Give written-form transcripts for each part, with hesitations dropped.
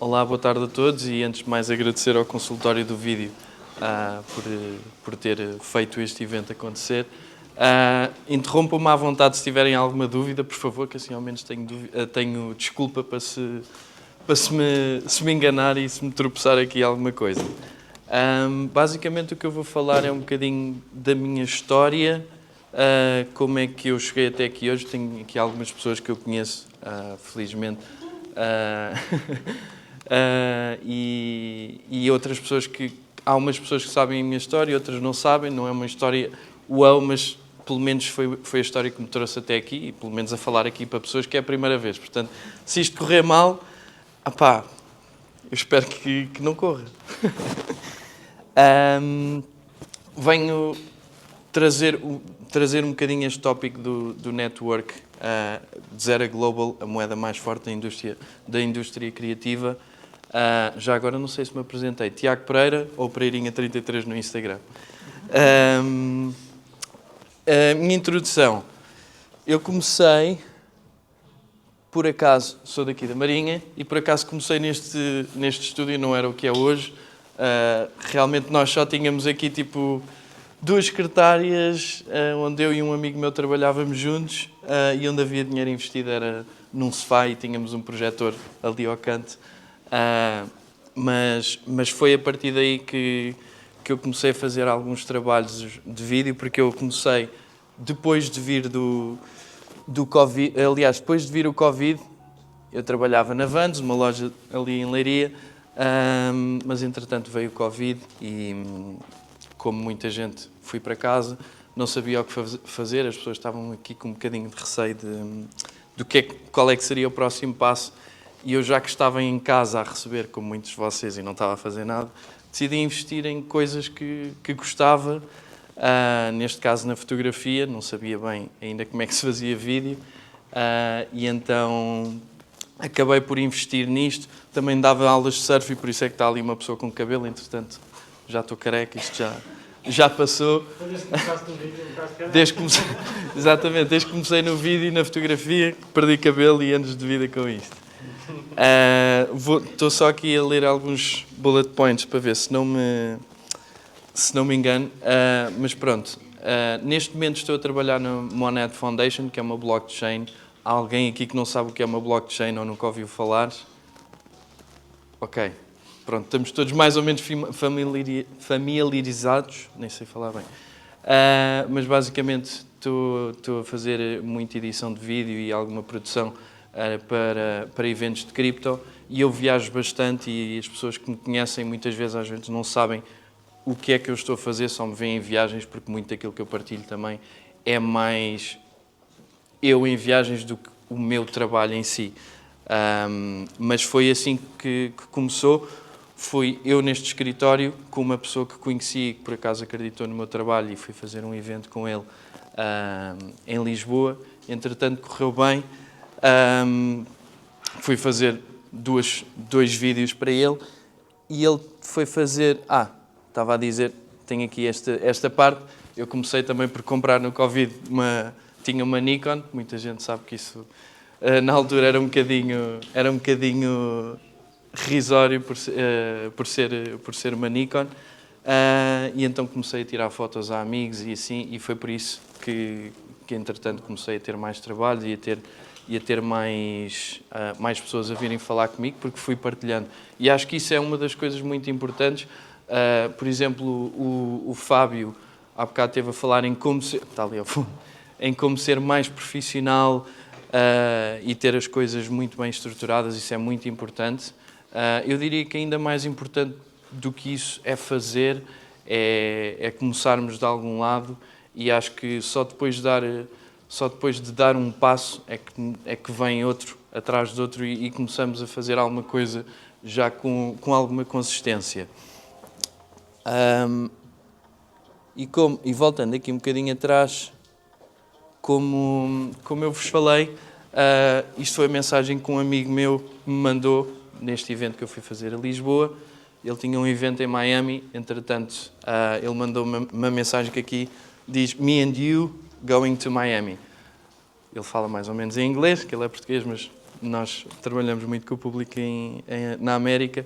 Olá, boa tarde a todos e antes de mais agradecer ao consultório do vídeo por ter feito este evento acontecer. Interrompam-me à vontade se tiverem alguma dúvida, por favor, que assim ao menos tenho desculpa para se me enganar e se me tropeçar aqui alguma coisa. Basicamente o que eu vou falar é um bocadinho da minha história, como é que eu cheguei até aqui hoje. Tenho aqui algumas pessoas que eu conheço, felizmente, e outras pessoas que... Há umas pessoas que sabem a minha história, outras não sabem. Não é uma história uau, mas pelo menos foi a história que me trouxe até aqui, e pelo menos a falar aqui para pessoas que é a primeira vez. Portanto, se isto correr mal, eu espero que não corra. Venho trazer um bocadinho este tópico do network, de Zera Global, a moeda mais forte da indústria criativa. Já agora não sei se me apresentei. Tiago Pereira ou Pereirinha33 no Instagram. A minha introdução. Eu comecei, por acaso, sou daqui da Marinha, e por acaso comecei neste estúdio, não era o que é hoje. Realmente nós só tínhamos aqui tipo 2 secretárias, onde eu e um amigo meu trabalhávamos juntos, e onde havia dinheiro investido era num sofá e tínhamos um projetor ali ao canto. Mas foi a partir daí que eu comecei a fazer alguns trabalhos de vídeo, porque eu comecei depois de vir do Covid. Aliás, depois de vir o Covid, eu trabalhava na Vans, uma loja ali em Leiria, mas entretanto veio o Covid e, como muita gente, fui para casa, não sabia o que fazer, as pessoas estavam aqui com um bocadinho de receio qual é que seria o próximo passo. E eu, já que estava em casa a receber, como muitos de vocês, e não estava a fazer nada, decidi investir em coisas que gostava, neste caso na fotografia. Não sabia bem ainda como é que se fazia vídeo, e então acabei por investir nisto. Também dava aulas de surf e por isso é que está ali uma pessoa com cabelo, entretanto já estou careca, isto já passou. Desde que comecei no vídeo e na fotografia, perdi cabelo e anos de vida com isto. Estou só aqui a ler alguns bullet points para ver se não me engano, mas pronto. Neste momento estou a trabalhar na Monad Foundation, que é uma blockchain. Há alguém aqui que não sabe o que é uma blockchain ou nunca ouviu falar? Ok, pronto, estamos todos mais ou menos familiarizados, nem sei falar bem, mas basicamente estou a fazer muita edição de vídeo e alguma produção para eventos de cripto, e eu viajo bastante, e as pessoas que me conhecem muitas vezes às vezes não sabem o que é que eu estou a fazer, só me veem em viagens, porque muito daquilo que eu partilho também é mais eu em viagens do que o meu trabalho em si. Mas foi assim que começou. Fui eu neste escritório com uma pessoa que conheci, que por acaso acreditou no meu trabalho, e fui fazer um evento com ele em Lisboa. Entretanto correu bem. Fui fazer dois vídeos para ele, e ele foi fazer... estava a dizer, tenho aqui esta parte. Eu comecei também por comprar no Covid tinha uma Nikon. Muita gente sabe que isso na altura era um bocadinho risório por ser uma Nikon, e então comecei a tirar fotos a amigos e assim, e foi por isso que entretanto comecei a ter mais trabalho e a ter mais pessoas a virem falar comigo, porque fui partilhando. E acho que isso é uma das coisas muito importantes. Por exemplo, o Fábio há bocado esteve a falar em como ser... Está ali ao fundo. Em como ser mais profissional, e ter as coisas muito bem estruturadas. Isso é muito importante. Eu diria que ainda mais importante do que isso é fazer, é começarmos de algum lado, e acho que só depois de dar um passo é que vem outro atrás de outro, e começamos a fazer alguma coisa já com alguma consistência. E voltando aqui um bocadinho atrás, como eu vos falei, isto foi a mensagem que um amigo meu me mandou neste evento que eu fui fazer a Lisboa. Ele tinha um evento em Miami, entretanto ele mandou uma mensagem que aqui diz "Me and you going to Miami". Ele fala mais ou menos em inglês, que ele é português, mas nós trabalhamos muito com o público na América,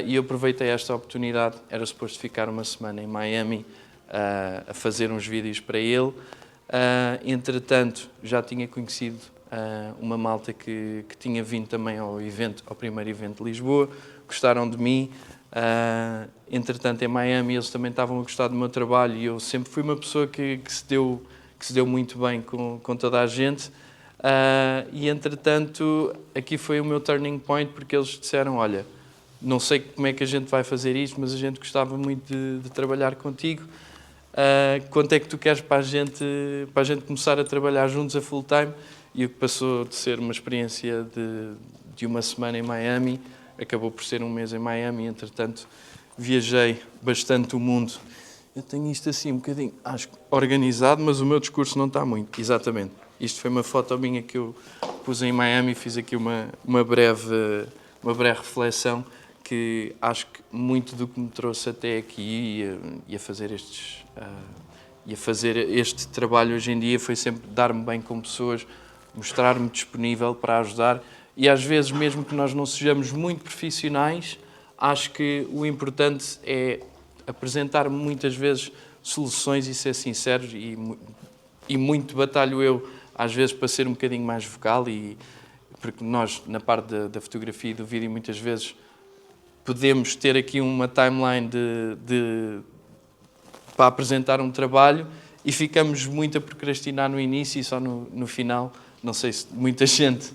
e eu aproveitei esta oportunidade. Era suposto ficar uma semana em Miami a fazer uns vídeos para ele. Entretanto, já tinha conhecido uma malta que tinha vindo também ao primeiro evento de Lisboa, gostaram de mim. Entretanto, em Miami eles também estavam a gostar do meu trabalho e eu sempre fui uma pessoa que se deu muito bem com toda a gente. E entretanto, aqui foi o meu turning point, porque eles disseram: olha, não sei como é que a gente vai fazer isto, mas a gente gostava muito de trabalhar contigo. Quanto é que tu queres para a gente começar a trabalhar juntos a full time? E o que passou de ser uma experiência de uma semana em Miami, acabou por ser um mês em Miami. Entretanto, viajei bastante o mundo. Eu tenho isto assim um bocadinho, acho, organizado, mas o meu discurso não está muito. Exatamente. Isto foi uma foto minha que eu pus em Miami e fiz aqui uma breve reflexão, que acho que muito do que me trouxe até aqui e a fazer este trabalho hoje em dia foi sempre dar-me bem com pessoas, mostrar-me disponível para ajudar. E às vezes, mesmo que nós não sejamos muito profissionais, acho que o importante é apresentar muitas vezes soluções e ser sinceros, e muito batalho eu às vezes para ser um bocadinho mais vocal, porque nós na parte da fotografia e do vídeo muitas vezes podemos ter aqui uma timeline para apresentar um trabalho e ficamos muito a procrastinar no início e só no final. Não sei se muita gente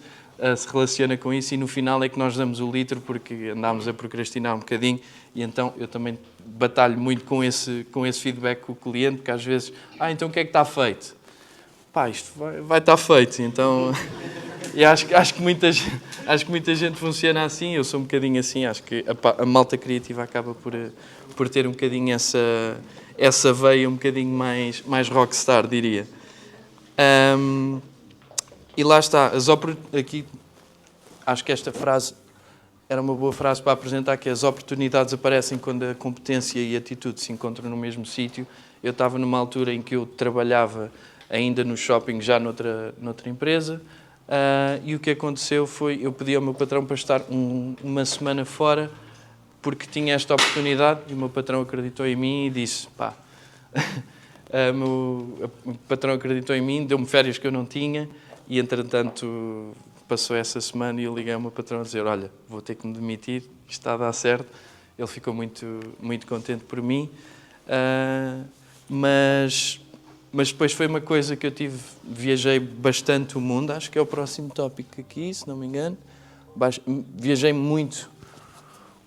se relaciona com isso, e no final é que nós damos o litro, porque andámos a procrastinar um bocadinho. E então eu também batalho muito com esse feedback com o cliente, porque às vezes, então o que é que está feito? Pá, isto vai estar feito. Então, e acho que muita gente funciona assim. Eu sou um bocadinho assim. Acho que a malta criativa acaba por ter um bocadinho essa veia um bocadinho mais rockstar, diria. E lá está, aqui acho que esta frase era uma boa frase para apresentar, que as oportunidades aparecem quando a competência e a atitude se encontram no mesmo sítio. Eu estava numa altura em que eu trabalhava ainda no shopping, já noutra empresa, e o que aconteceu foi, eu pedi ao meu patrão para estar uma semana fora, porque tinha esta oportunidade, e o meu patrão acreditou em mim e disse, pá, o patrão acreditou em mim, deu-me férias que eu não tinha, e entretanto passou essa semana e eu liguei ao meu patrão a dizer: olha, vou ter que me demitir, isto está a dar certo. Ele ficou muito, muito contente por mim, mas depois foi uma coisa que eu viajei bastante o mundo, acho que é o próximo tópico aqui, se não me engano. Viajei muito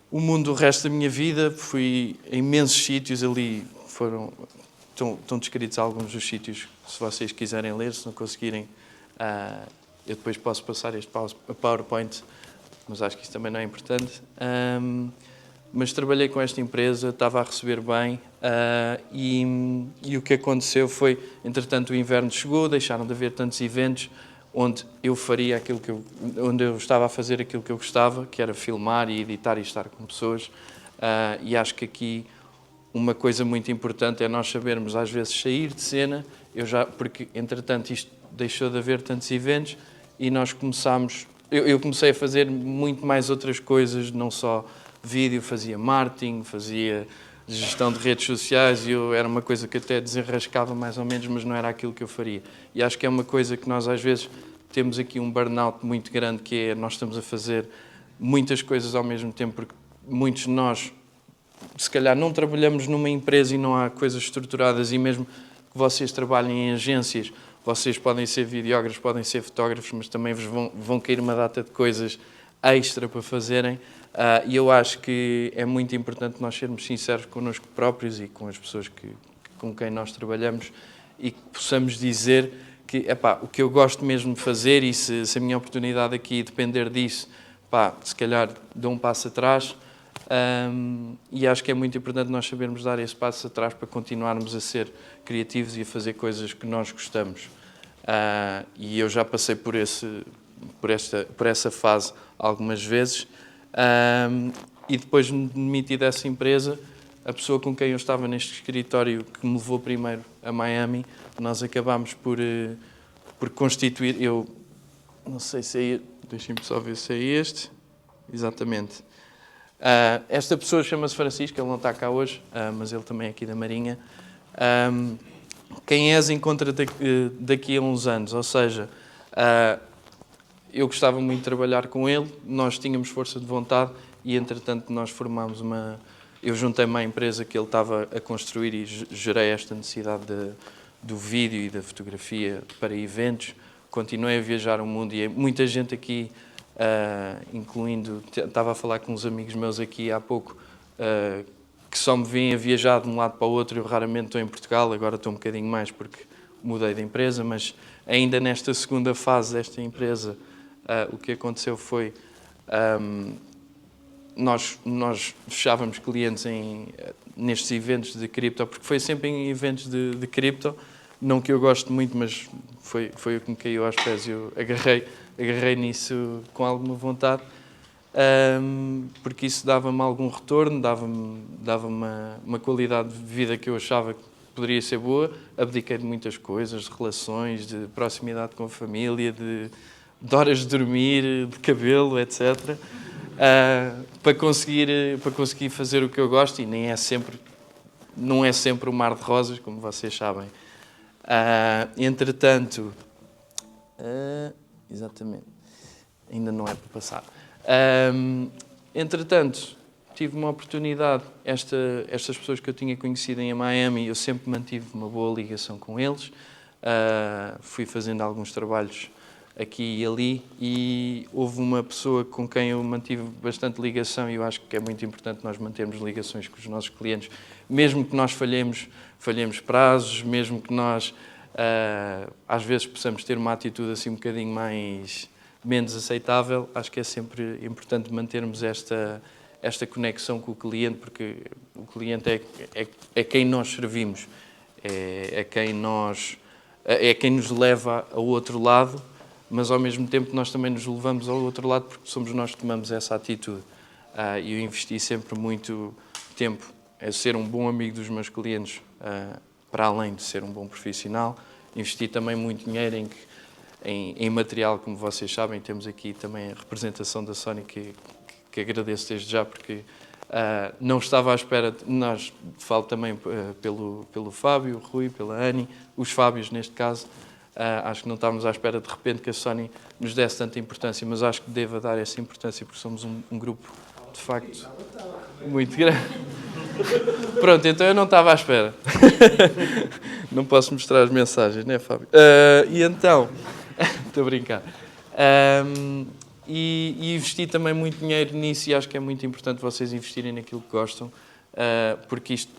o mundo o resto da minha vida, fui a imensos sítios ali, estão descritos alguns dos sítios, se vocês quiserem ler, se não conseguirem, eu depois posso passar este PowerPoint, mas acho que isso também não é importante. Mas trabalhei com esta empresa, estava a receber bem, e o que aconteceu foi, entretanto o inverno chegou, deixaram de haver tantos eventos onde eu faria onde eu estava a fazer aquilo que eu gostava, que era filmar e editar e estar com pessoas. E acho que aqui uma coisa muito importante é nós sabermos às vezes sair de cena, porque entretanto isto deixou de haver tantos eventos e nós eu comecei a fazer muito mais outras coisas, não só vídeo, fazia marketing, fazia gestão de redes sociais, e era uma coisa que até desenrascava mais ou menos, mas não era aquilo que eu faria. E acho que é uma coisa que nós às vezes temos aqui um burnout muito grande, que é nós estamos a fazer muitas coisas ao mesmo tempo, porque muitos de nós se calhar não trabalhamos numa empresa e não há coisas estruturadas, e mesmo que vocês trabalhem em agências, vocês podem ser videógrafos, podem ser fotógrafos, mas também vos vão cair uma data de coisas extra para fazerem. E eu acho que é muito importante nós sermos sinceros connosco próprios e com as pessoas com quem nós trabalhamos, e que possamos dizer que o que eu gosto mesmo de fazer, e se a minha oportunidade aqui depender disso, se calhar dou um passo atrás. E acho que é muito importante nós sabermos dar esse passo atrás para continuarmos a ser criativos e a fazer coisas que nós gostamos. E eu já passei por essa fase algumas vezes. E depois de me demitir dessa empresa, a pessoa com quem eu estava neste escritório, que me levou primeiro a Miami, nós acabámos por constituir, eu não sei se Deixem-me só ver se é este. Exatamente. Esta pessoa chama-se Francisco, ele não está cá hoje, mas ele também é aqui da Marinha. Quem és encontra daqui a uns anos, ou seja, eu gostava muito de trabalhar com ele, nós tínhamos força de vontade e, entretanto, nós formámos uma... Eu juntei-me à empresa que ele estava a construir e gerei esta necessidade do vídeo e da fotografia para eventos. Continuei a viajar o mundo e muita gente aqui, incluindo... Estava a falar com uns amigos meus aqui há pouco, que só me veem a viajar de um lado para o outro. Eu raramente estou em Portugal, agora estou um bocadinho mais porque mudei de empresa, mas ainda nesta segunda fase desta empresa, o que aconteceu foi... Nós fechávamos clientes nestes eventos de cripto, porque foi sempre em eventos de cripto, não que eu goste muito, mas foi o que me caiu aos pés e eu agarrei nisso com alguma vontade, porque isso dava-me algum retorno, dava-me uma qualidade de vida que eu achava que poderia ser boa. Abdiquei de muitas coisas, de relações, de proximidade com a família, de horas de dormir, de cabelo, etc., para conseguir fazer o que eu gosto, e não é sempre um mar de rosas, como vocês sabem. Entretanto, exatamente, ainda não é para passar. Entretanto, tive uma oportunidade, estas pessoas que eu tinha conhecido em Miami, eu sempre mantive uma boa ligação com eles, fui fazendo alguns trabalhos aqui e ali, e houve uma pessoa com quem eu mantive bastante ligação, e eu acho que é muito importante nós mantermos ligações com os nossos clientes, mesmo que nós falhemos prazos, mesmo que nós às vezes possamos ter uma atitude assim um bocadinho menos aceitável. Acho que é sempre importante mantermos esta conexão com o cliente, porque o cliente é quem nós servimos, é quem nos leva ao outro lado, mas ao mesmo tempo nós também nos levamos ao outro lado porque somos nós que tomamos essa atitude. E eu investi sempre muito tempo a ser um bom amigo dos meus clientes, para além de ser um bom profissional. Investi também muito dinheiro em material, como vocês sabem. Temos aqui também a representação da Sony, que agradeço desde já, porque não estava à espera. Falo também pelo Fábio, o Rui, pela Annie, os Fábios neste caso. Acho que não estávamos à espera de repente que a Sony nos desse tanta importância, mas acho que deva dar essa importância porque somos um grupo, de facto, muito grande. Pronto, então eu não estava à espera. Não posso mostrar as mensagens, não é, Fábio? E então, estou a brincar. E investi também muito dinheiro nisso, e acho que é muito importante vocês investirem naquilo que gostam, porque isto,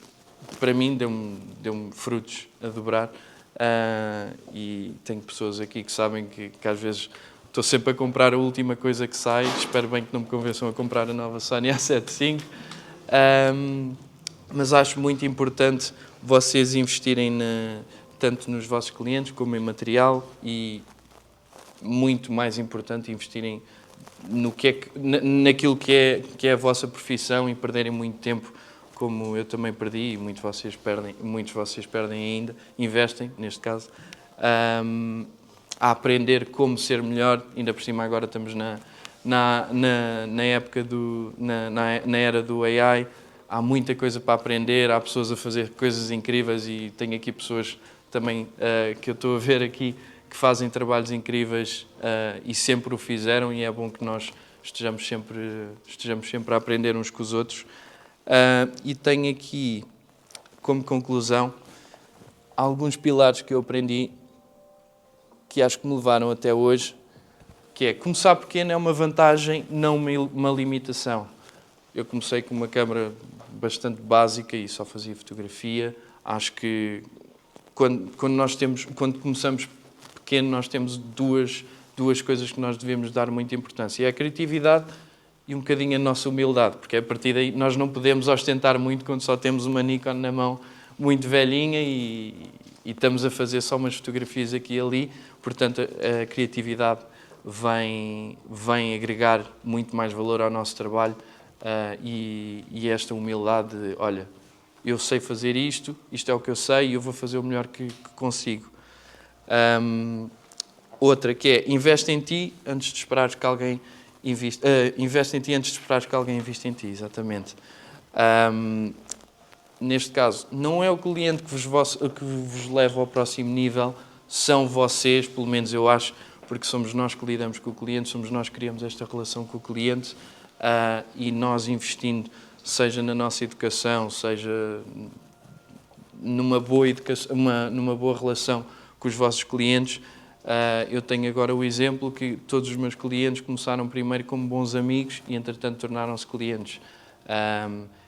para mim, deu-me frutos a dobrar. E tenho pessoas aqui que sabem que às vezes estou sempre a comprar a última coisa que sai. Espero bem que não me convençam a comprar a nova Sony A7 V. Mas acho muito importante vocês investirem tanto nos vossos clientes como em material, e muito mais importante investirem naquilo que é a vossa profissão, e perderem muito tempo como eu também perdi, e muitos de vocês perdem ainda, investem, neste caso, a aprender como ser melhor. Ainda por cima agora estamos na época na era do AI, há muita coisa para aprender, há pessoas a fazer coisas incríveis, e tenho aqui pessoas também que eu estou a ver aqui que fazem trabalhos incríveis, e sempre o fizeram, e é bom que nós estejamos sempre a aprender uns com os outros. E tenho aqui, como conclusão, alguns pilares que eu aprendi, que acho que me levaram até hoje, que é: começar pequeno é uma vantagem, não uma limitação. Eu comecei com uma câmera bastante básica e só fazia fotografia. Acho que quando começamos pequeno, nós temos duas coisas que nós devemos dar muita importância: é a criatividade e um bocadinho a nossa humildade, porque a partir daí nós não podemos ostentar muito quando só temos uma Nikon na mão muito velhinha e estamos a fazer só umas fotografias aqui e ali. Portanto, a criatividade vem agregar muito mais valor ao nosso trabalho, e esta humildade de: olha, eu sei fazer isto é o que eu sei, e eu vou fazer o melhor que consigo. outra que é investe em ti antes de esperares que alguém invista. Investe em ti antes de esperares que alguém invista em ti, exatamente. Neste caso, não é o cliente que vos leva ao próximo nível, são vocês, pelo menos eu acho, porque somos nós que lidamos com o cliente, somos nós que criamos esta relação com o cliente, e nós investindo, seja na nossa educação, seja numa boa educação, numa boa relação com os vossos clientes. Eu tenho agora o exemplo que todos os meus clientes começaram primeiro como bons amigos e, entretanto, tornaram-se clientes.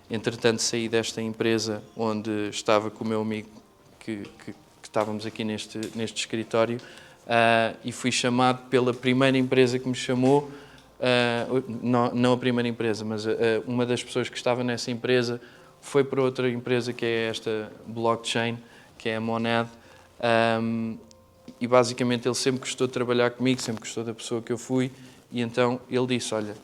Entretanto, saí desta empresa onde estava com o meu amigo, que estávamos aqui neste escritório, e fui chamado pela primeira empresa que me chamou, não a primeira empresa, mas uma das pessoas que estava nessa empresa foi para outra empresa que é esta blockchain, que é a Monad, e basicamente ele sempre gostou de trabalhar comigo, sempre gostou da pessoa que eu fui, e então ele disse, olha,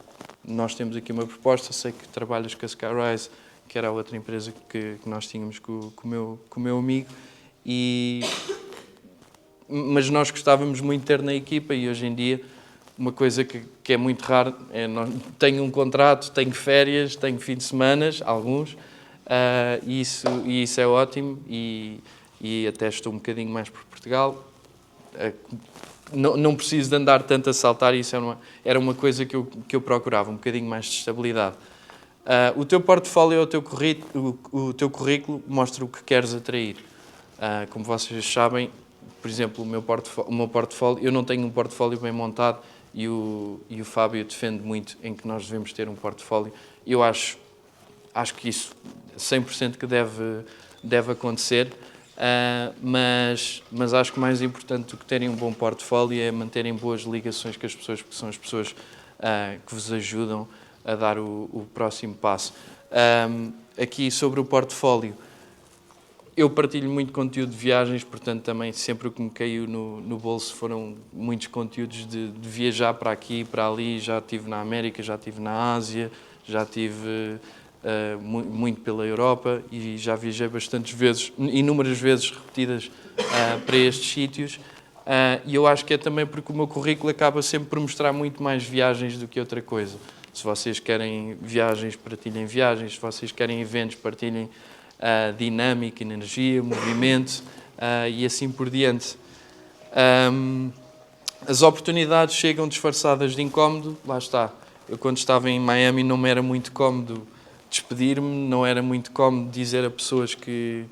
nós temos aqui uma proposta, sei que trabalhas com a Skyrise, que era a outra empresa que nós tínhamos com o meu amigo, mas nós gostávamos muito de ter na equipa e hoje em dia uma coisa que é muito raro é tenho um contrato, tenho férias, tenho fim de semana, alguns, e isso é ótimo e até estou um bocadinho mais por Portugal. Não preciso de andar tanto a saltar, isso era uma coisa que eu procurava, um bocadinho mais de estabilidade. O teu portfólio, o teu currículo mostra o que queres atrair. Como vocês sabem, por exemplo, o meu portfólio, eu não tenho um portfólio bem montado e o Fábio defende muito em que nós devemos ter um portfólio. Eu acho que isso 100% que deve acontecer. Mas acho que mais importante do que terem um bom portfólio é manterem boas ligações com as pessoas, porque são as pessoas que vos ajudam a dar o próximo passo. Aqui sobre o portfólio, eu partilho muito conteúdo de viagens, portanto também sempre o que me caiu no bolso foram muitos conteúdos de viajar para aqui e para ali. Já estive na América, já estive na Ásia, já estive muito pela Europa e já viajei bastantes vezes, inúmeras vezes repetidas para estes sítios, e eu acho que é também porque o meu currículo acaba sempre por mostrar muito mais viagens do que outra coisa. Se vocês querem viagens, partilhem viagens, se vocês querem eventos, partilhem dinâmica, energia, movimento e assim por diante. As oportunidades chegam disfarçadas de incómodo, lá está. Eu quando estava em Miami não me era muito cómodo despedir-me, não era muito cómodo dizer a pessoas que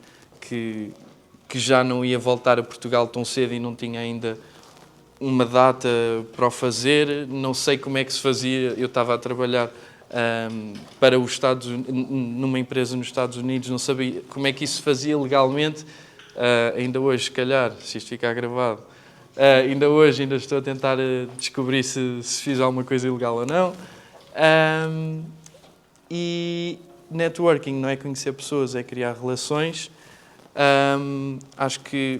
já não ia voltar a Portugal tão cedo e não tinha ainda uma data para o fazer. Não sei como é que se fazia. Eu estava a trabalhar para os numa empresa nos Estados Unidos, não sabia como é que isso se fazia legalmente. Ainda hoje, se calhar, se isto ficar gravado, ainda hoje estou a tentar descobrir se fiz alguma coisa ilegal ou não. E networking não é conhecer pessoas, é criar relações. Acho que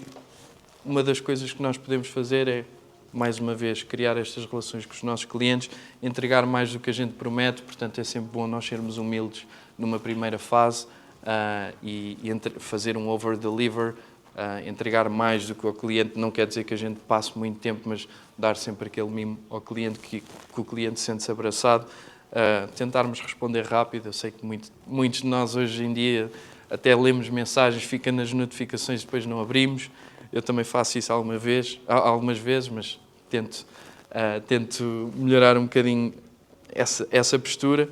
uma das coisas que nós podemos fazer é, mais uma vez, criar estas relações com os nossos clientes, entregar mais do que a gente promete, portanto é sempre bom nós sermos humildes numa primeira fase e fazer um over-deliver, entregar mais do que ao cliente. Não quer dizer que a gente passe muito tempo, mas dar sempre aquele mimo ao cliente que o cliente sente-se abraçado. Tentarmos responder rápido. Eu sei que muitos de nós hoje em dia até lemos mensagens, fica nas notificações e depois não abrimos. Eu também faço isso algumas vezes, mas tento melhorar um bocadinho essa postura.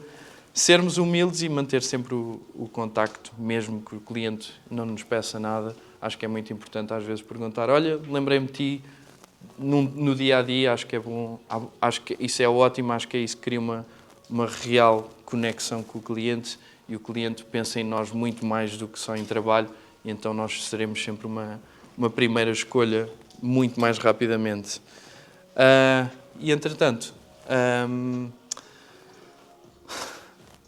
Sermos humildes e manter sempre o contacto, mesmo que o cliente não nos peça nada. Acho que é muito importante às vezes perguntar, olha, lembrei-me de ti no dia-a-dia, acho que é bom, acho que isso é ótimo, acho que é isso que cria uma real conexão com o cliente e o cliente pensa em nós muito mais do que só em trabalho e então nós seremos sempre uma primeira escolha muito mais rapidamente. E entretanto,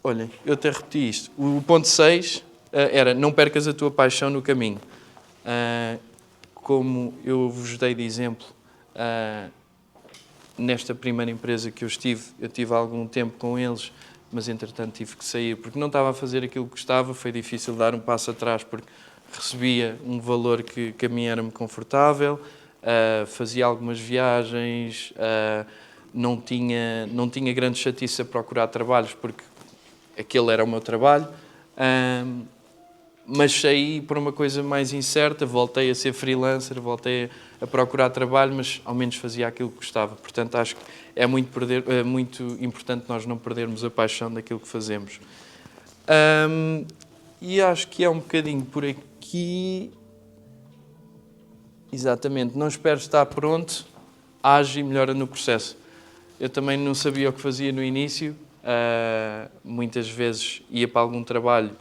olhem, eu até repeti isto. O ponto 6 era não percas a tua paixão no caminho. Como eu vos dei de exemplo, nesta primeira empresa que eu tive algum tempo com eles, mas entretanto tive que sair porque não estava a fazer aquilo que gostava. Foi difícil dar um passo atrás porque recebia um valor que a mim era-me confortável. fazia algumas viagens, não tinha grande chatice a procurar trabalhos, porque aquele era o meu trabalho. Mas saí por uma coisa mais incerta, voltei a ser freelancer, voltei a procurar trabalho, mas ao menos fazia aquilo que gostava. Portanto, acho que é muito importante nós não perdermos a paixão daquilo que fazemos. E acho que é um bocadinho por aqui. Exatamente, não espero estar pronto, age e melhora no processo. Eu também não sabia o que fazia no início, muitas vezes ia para algum trabalho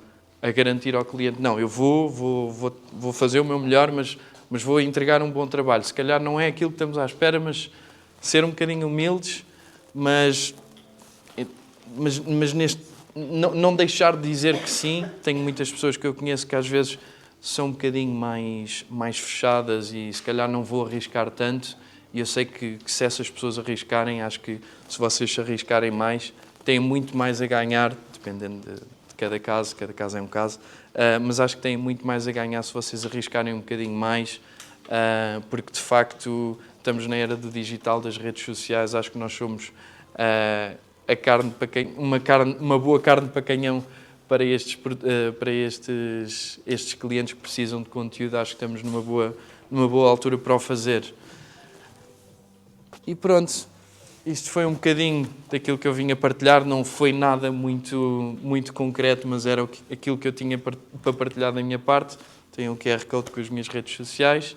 a garantir ao cliente, não, eu vou fazer o meu melhor, mas vou entregar um bom trabalho. Se calhar não é aquilo que estamos à espera, mas ser um bocadinho humildes, mas neste, não deixar de dizer que sim. Tenho muitas pessoas que eu conheço que às vezes são um bocadinho mais fechadas e se calhar não vou arriscar tanto. E eu sei que se essas pessoas arriscarem, acho que se vocês se arriscarem mais, têm muito mais a ganhar, dependendo de cada caso é um caso, mas acho que têm muito mais a ganhar se vocês arriscarem um bocadinho mais, porque de facto estamos na era do digital, das redes sociais. Acho que nós somos a carne para uma boa carne para canhão para estes clientes que precisam de conteúdo. Acho que estamos numa boa altura para o fazer. E pronto, isto foi um bocadinho daquilo que eu vim a partilhar. Não foi nada muito concreto, mas era aquilo que eu tinha para partilhar da minha parte. Tenho o QR Code com as minhas redes sociais.